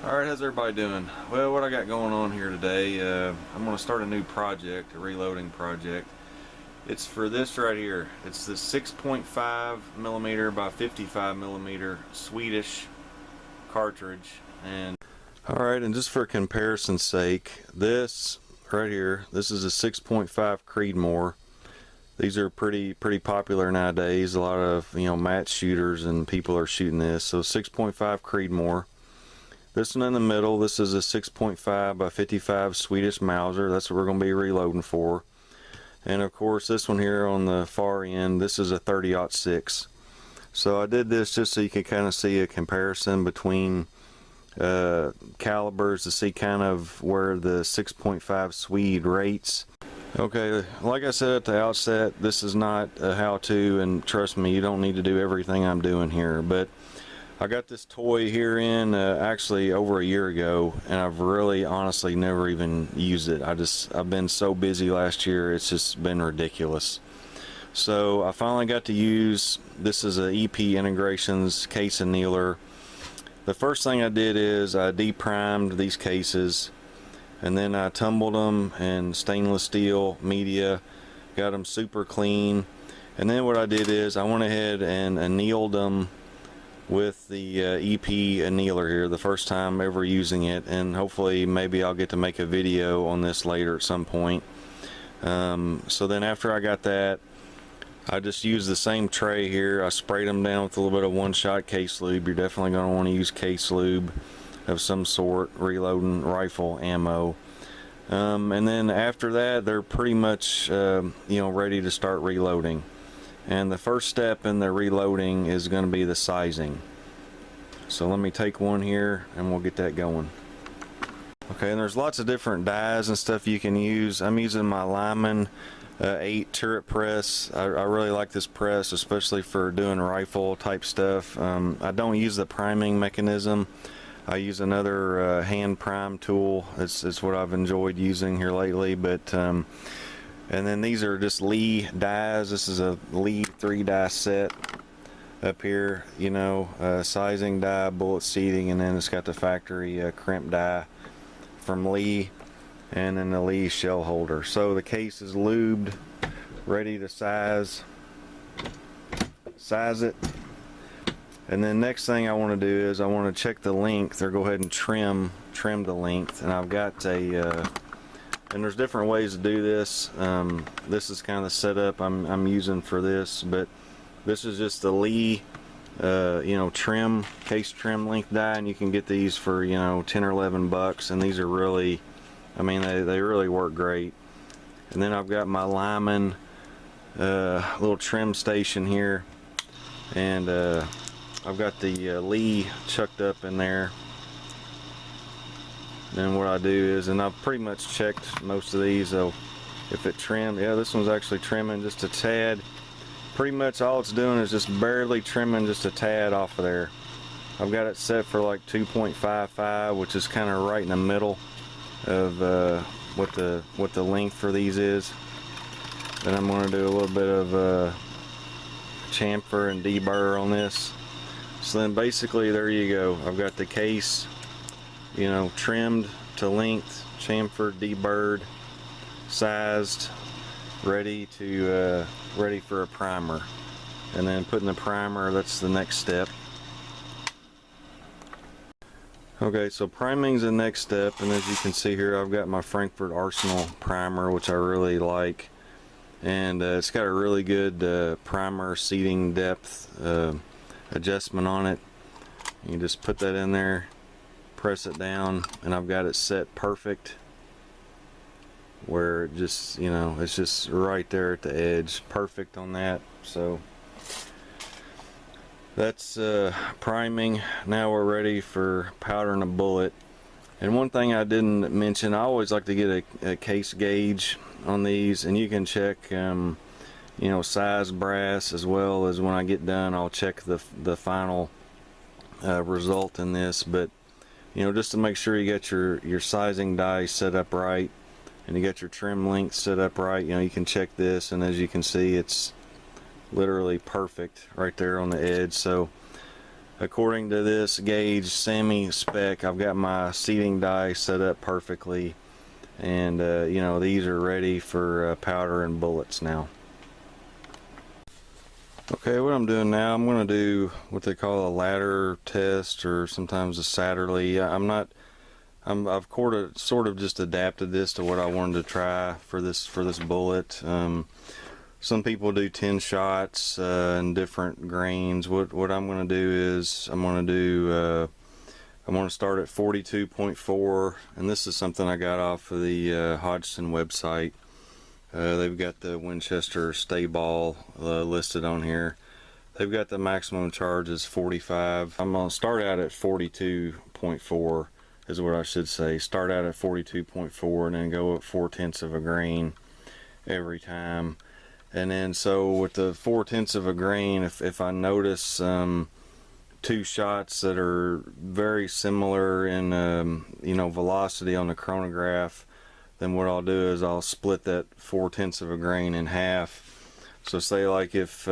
Alright, how's everybody doing? Well, what I got going on here today, I'm going to start a new project, a reloading project. It's for this right here. It's the 6.5mm by 55mm Swedish cartridge. And alright, and just for comparison's sake, this right here, this is a 6.5 Creedmoor. These are pretty popular nowadays. A lot of match shooters and people are shooting this. So 6.5 Creedmoor. This one in the middle, this is a 6.5 by 55 Swedish Mauser. That's what we're going to be reloading for. And of course this one here on the far end, this is a 30-06. So I did this just so you can kind of see a comparison between calibers to see kind of where the 6.5 Swede rates. Okay, like I said at the outset, this is not a how-to, and trust me, you don't need to do everything I'm doing here, but I got this toy here in actually over a year ago, and I've really honestly never even used it. I've been so busy last year, it's just been ridiculous. So I finally got to use, this is a EP Integrations case annealer. The first thing I did is I deprimed these cases, and then I tumbled them in stainless steel media, got them super clean, and then what I did is I went ahead and annealed them with the EP annealer here, the first time ever using it, and hopefully maybe I'll get to make a video on this later at some point. So then after I got that, I just used the same tray here. I sprayed them down with a little bit of one-shot case lube. You're definitely going to want to use case lube of some sort, reloading rifle ammo. And then after that, they're pretty much ready to start reloading. And the first step in the reloading is going to be the sizing. So let me take one here and we'll get that going. Okay, and there's lots of different dies and stuff you can use. I'm using my Lyman 8 turret press. I really like this press, especially for doing rifle type stuff. I don't use the priming mechanism. I use another hand prime tool. It's what I've enjoyed using here lately, but and then these are just Lee dies. This is a Lee 3-die set up here, sizing die, bullet seating, and then it's got the factory crimp die from Lee, and then the Lee shell holder. So the case is lubed, ready to size it. And then next thing I want to do is I want to check the length, or go ahead and trim the length. And I've got and there's different ways to do this. This is kind of the setup I'm using for this, but this is just the Lee trim, case trim length die, and you can get these for 10 or 11 bucks, and these are really, I mean, they really work great. And then I've got my Lyman little trim station here, and I've got the Lee chucked up in there. Then what I do is, and I've pretty much checked most of these, so if it trimmed, yeah, this one's actually trimming just a tad. Pretty much all it's doing is just barely trimming just a tad off of there. I've got it set for like 2.55, which is kind of right in the middle of what the length for these is. Then I'm going to do a little bit of chamfer and deburr on this. So then basically there you go. I've got the case trimmed to length, chamfered, deburred, sized, ready for a primer. And then putting the primer, that's the next step. Okay, so priming's the next step, and as you can see here, I've got my Frankfurt Arsenal primer, which I really like, and it's got a really good primer seating depth adjustment on it. You just put that in there, press it down, and I've got it set perfect where it just it's just right there at the edge, perfect on that. So that's priming. Now we're ready for powdering a bullet. And one thing I didn't mention, I always like to get a case gauge on these, and you can check size brass, as well as when I get done I'll check the final result in this. But just to make sure you get your sizing die set up right, and you got your trim length set up right, you can check this, and as you can see, it's literally perfect right there on the edge. So according to this gauge semi spec, I've got my seating die set up perfectly, and you know, these are ready for powder and bullets now. Okay, what I'm doing now, I'm going to do what they call a ladder test, or sometimes a Satterley. I've sort of just adapted this to what I wanted to try for this bullet. Some people do 10 shots in different grains. What I'm going to do is I'm going to start at 42.4, and this is something I got off of the Hodgson website. They've got the Winchester StaBall listed on here. They've got the maximum charge is 45. I'm going to start out at 42.4 is what I should say. Start out at 42.4 and then go up 4/10 of a grain every time. And then so with the 4/10 of a grain, if I notice two shots that are very similar in you know, velocity on the chronograph, then what I'll do is I'll split that 4/10 of a grain in half. So say like if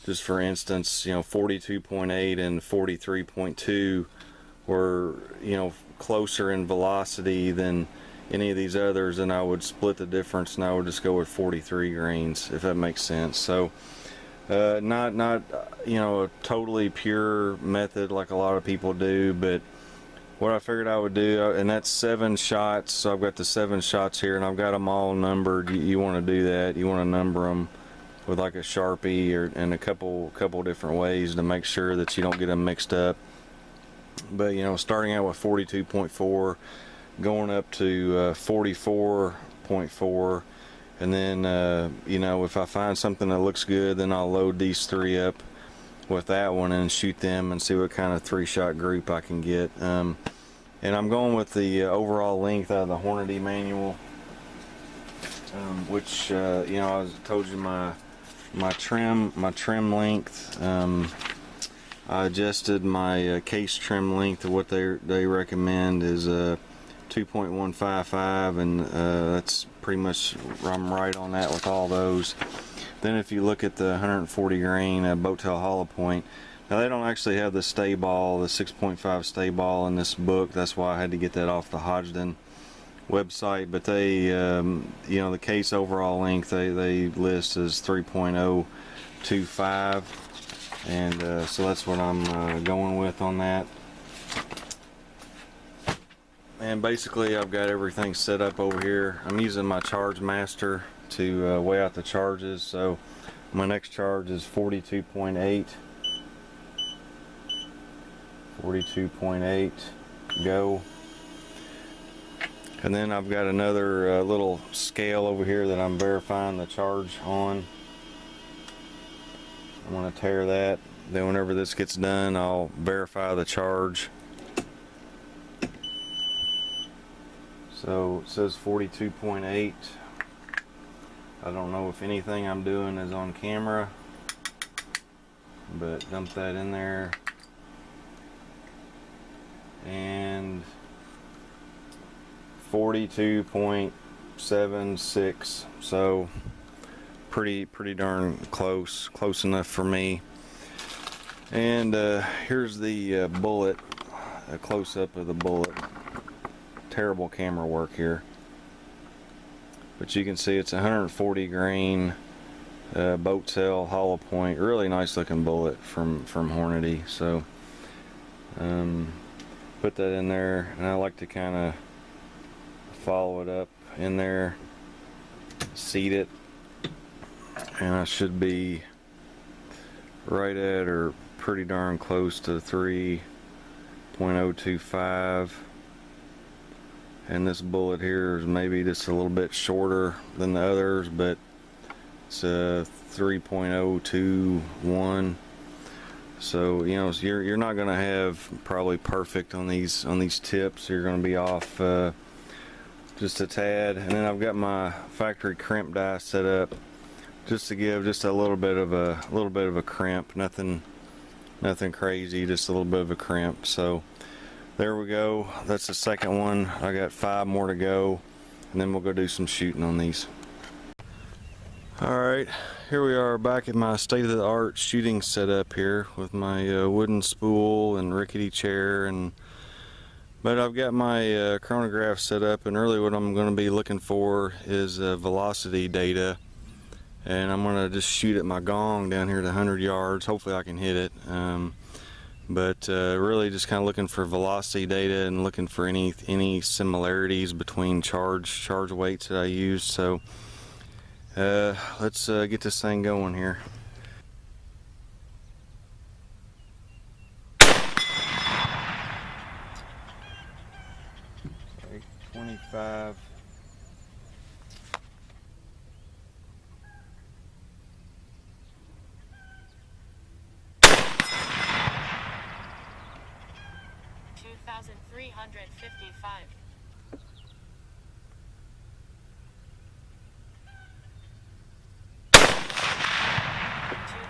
just for instance, you know, 42.8 and 43.2 were, you know, closer in velocity than any of these others, and I would split the difference and I would just go with 43 grains, if that makes sense. So not you know, a totally pure method like a lot of people do, but what I figured I would do, and that's 7 shots, so I've got the 7 shots here and I've got them all numbered. You want to do that, you want to number them with like a Sharpie and a couple different ways to make sure that you don't get them mixed up. But you know, starting out with 42.4, going up to 44.4, and then you know, if I find something that looks good, then I'll load these 3 up with that one and shoot them and see what kind of 3-shot group I can get. And I'm going with the overall length out of the Hornady manual, which you know, I told you my trim length. I adjusted my case trim length to what they recommend is 2.155, and that's pretty much, I'm right on that with all those. Then if you look at the 140 grain boat tail hollow point, now they don't actually have the StaBall, the 6.5 StaBall in this book. That's why I had to get that off the Hodgson website. But they, you know, the case overall length they list as 3.025, and so that's what I'm going with on that. And basically I've got everything set up over here. I'm using my Charge Master to weigh out the charges. So my next charge is 42.8. 42.8, go. And then I've got another little scale over here that I'm verifying the charge on. I'm going to tear that. Then whenever this gets done, I'll verify the charge. So it says 42.8. I don't know if anything I'm doing is on camera, but dump that in there. And 42.76, so pretty darn close enough for me. And here's the bullet, a close-up of the bullet. Terrible camera work here, but you can see it's 140 grain boat tail hollow point, really nice looking bullet from Hornady. So put that in there, and I like to kind of follow it up in there, seat it, and I should be right at or pretty darn close to 3.025. And this bullet here is maybe just a little bit shorter than the others, but it's a 3.021. So you know, you're not going to have probably perfect on these tips. You're going to be off just a tad. And then I've got my factory crimp die set up just to give just a little bit of a crimp. Nothing crazy, just a little bit of a crimp. So there we go. That's the second one. I got 5 more to go, and then we'll go do some shooting on these. Alright, here we are back at my state-of-the-art shooting setup here with my wooden spool and rickety chair, but I've got my chronograph set up, and really what I'm going to be looking for is velocity data, and I'm going to just shoot at my gong down here at 100 yards. Hopefully I can hit it, but really just kind of looking for velocity data and looking for any similarities between charge weights that I use. So let's get this thing going here. Okay, 25. 2,355.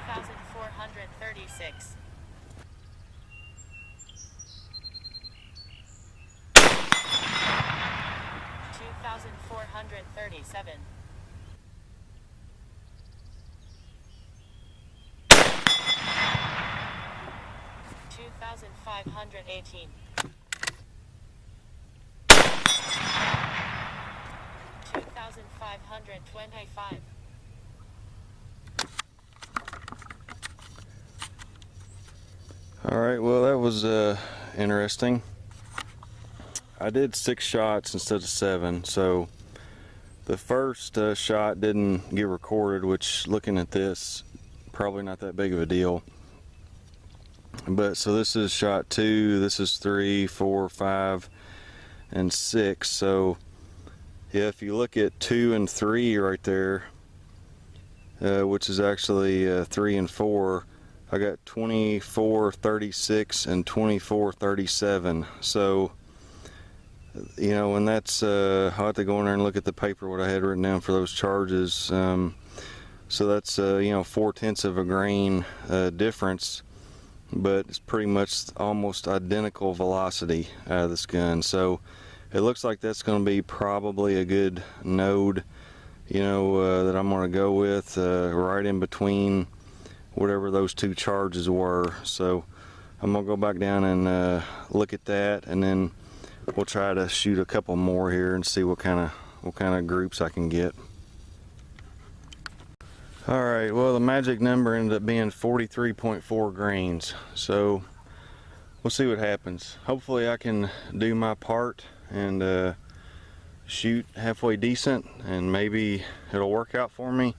2,436. 2,437. 2,518. 2,525. Alright, well that was interesting. I did 6 shots instead of 7, so the first shot didn't get recorded, which, looking at this, probably not that big of a deal. But so this is shot 2, this is 3, 4, 5, and 6. So yeah, if you look at 2 and 3 right there, which is actually 3 and 4, I got 2436 and 2437. So you know, and that's I'll have to go in there and look at the paper what I had written down for those charges. So that's you know, 4/10 of a grain difference, but it's pretty much almost identical velocity out of this gun. So it looks like that's going to be probably a good node, you know, that I'm going to go with, right in between whatever those 2 charges were. So I'm going to go back down and look at that, and then we'll try to shoot a couple more here and see what kind of groups I can get. Alright, well the magic number ended up being 43.4 grains, so we'll see what happens. Hopefully I can do my part and shoot halfway decent, and maybe it'll work out for me.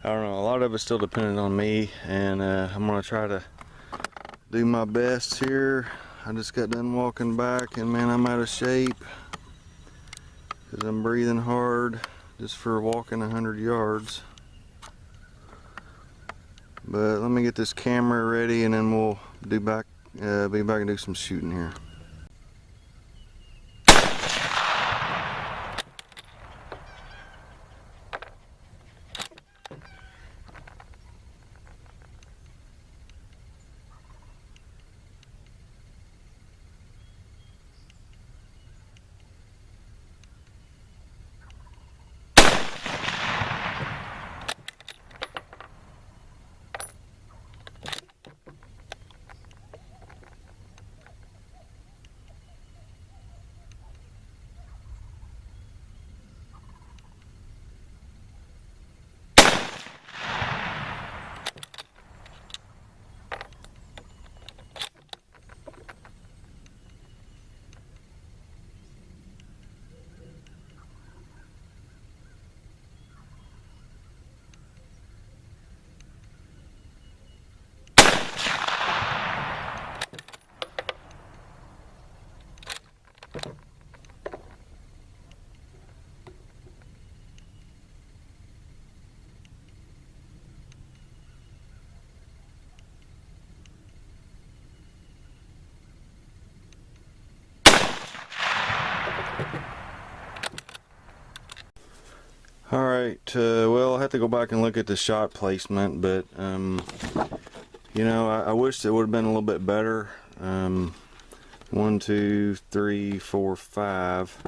I don't know, a lot of it's still dependent on me, and I'm going to try to do my best here. I just got done walking back, and man, I'm out of shape because I'm breathing hard just for walking 100 yards. But let me get this camera ready, and then we'll be back and do some shooting here. Alright, well, I'll have to go back and look at the shot placement, but you know, I wish it would have been a little bit better. 1, 2, 3, 4, 5.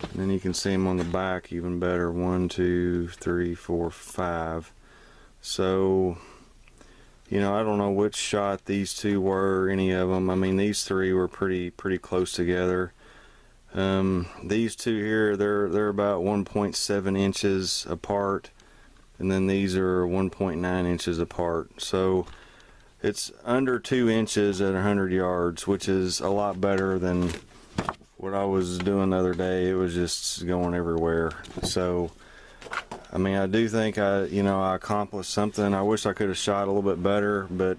And then you can see them on the back even better. 1, 2, 3, 4, 5. So, you know, I don't know which shot these two were, any of them. I mean, these three were pretty close together. These two here, they're about 1.7 inches apart, and then these are 1.9 inches apart. So it's under 2 inches at 100 yards, which is a lot better than what I was doing the other day. It was just going everywhere. So I mean, I do think I accomplished something. I wish I could have shot a little bit better, but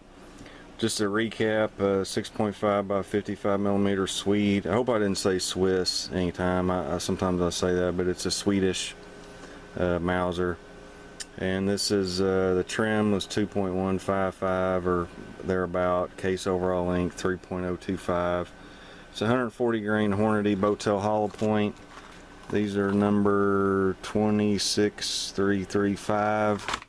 just to recap, 6.5 by 55mm Swede. I hope I didn't say Swiss anytime. Sometimes I say that, but it's a Swedish Mauser. And this is the trim was 2.155 or thereabout. Case overall length 3.025. It's 140 grain Hornady Boattail hollow point. These are number 26335.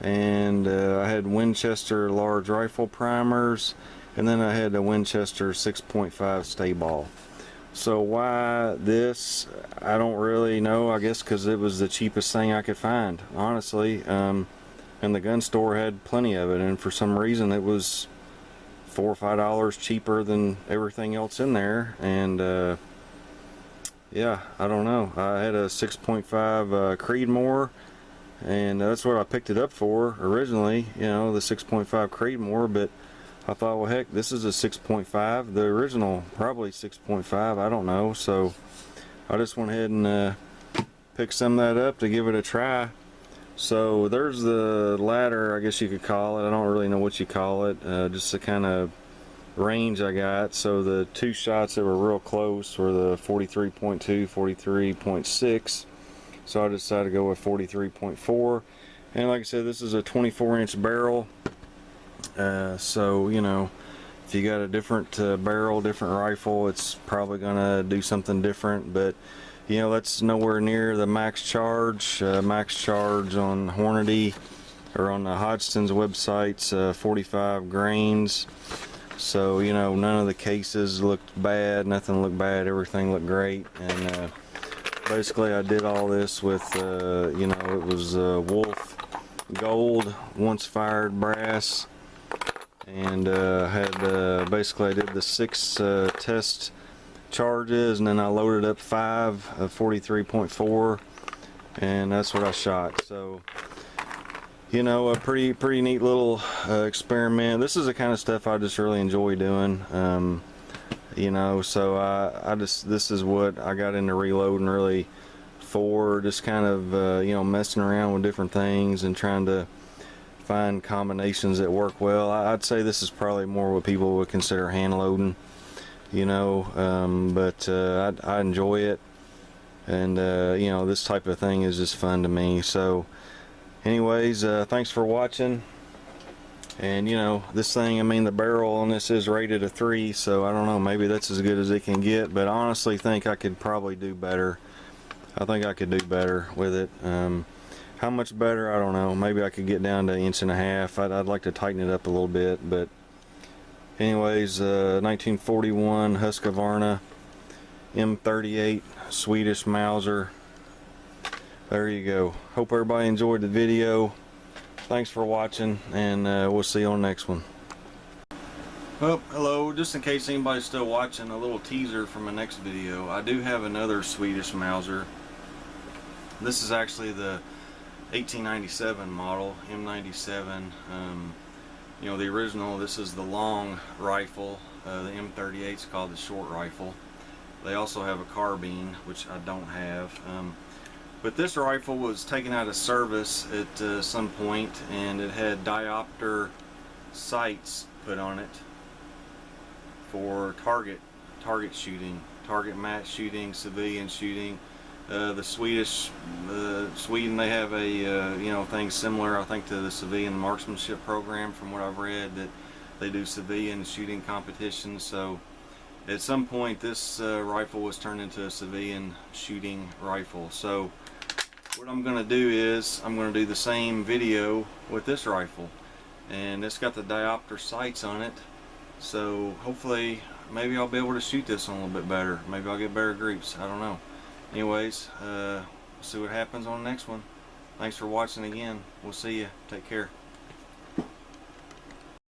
And I had Winchester large rifle primers, and then I had a Winchester 6.5 StaBall. So why this? I don't really know. I guess because it was the cheapest thing I could find, honestly. And the gun store had plenty of it, and for some reason it was $4 or $5 cheaper than everything else in there. And yeah, I don't know. I had a 6.5 Creedmoor, and that's what I picked it up for originally, you know, the 6.5 Creedmoor, but I thought, well, heck, this is a 6.5, the original probably 6.5, I don't know. So I just went ahead and picked some of that up to give it a try. So there's the ladder, I guess you could call it. I don't really know what you call it, just the kind of range I got. So the two shots that were real close were the 43.2, 43.6. So I decided to go with 43.4. And like I said, this is a 24-inch barrel. So, you know, if you got a different barrel, different rifle, it's probably gonna do something different. But you know, that's nowhere near the max charge. Max charge on Hornady or on the Hodgson's website's 45 grains. So, you know, none of the cases looked bad, nothing looked bad, everything looked great. And basically I did all this with, you know, it was Wolf Gold, once fired brass. And basically I did the 6 test charges, and then I loaded up 5 of 43.4, and that's what I shot. So, you know, a pretty neat little experiment. This is the kind of stuff I just really enjoy doing. You know, so this is what I got into reloading really for, just kind of you know, messing around with different things and trying to find combinations that work well. I'd say this is probably more what people would consider hand loading, you know, but I enjoy it, and you know, this type of thing is just fun to me. So anyways, thanks for watching. And you know, this thing, I mean, the barrel on this is rated a 3, so I don't know, maybe that's as good as it can get, but I honestly think I could probably do better. I think I could do better with it. How much better, I don't know. Maybe I could get down to 1.5 inches. I'd like to tighten it up a little bit, but anyways, 1941 Husqvarna M38 Swedish Mauser. There you go. Hope everybody enjoyed the video. Thanks for watching, and we'll see you on the next one. Oh, hello. Just in case anybody's still watching, a little teaser for my next video. I do have another Swedish Mauser. This is actually the 1897 model, M97. You know, the original, this is the long rifle. The M38 is called the short rifle. They also have a carbine, which I don't have. But this rifle was taken out of service at some point, and it had diopter sights put on it for target shooting, target match shooting, civilian shooting. The Sweden, they have a you know, thing similar, I think, to the civilian marksmanship program, from what I've read, that they do civilian shooting competitions. So at some point this rifle was turned into a civilian shooting rifle. So what I'm going to do is I'm going to do the same video with this rifle, and it's got the diopter sights on it, so hopefully maybe I'll be able to shoot this one a little bit better. Maybe I'll get better groups, I don't know. anyways, see what happens on the next one. Thanks for watching again. We'll see you. Take care.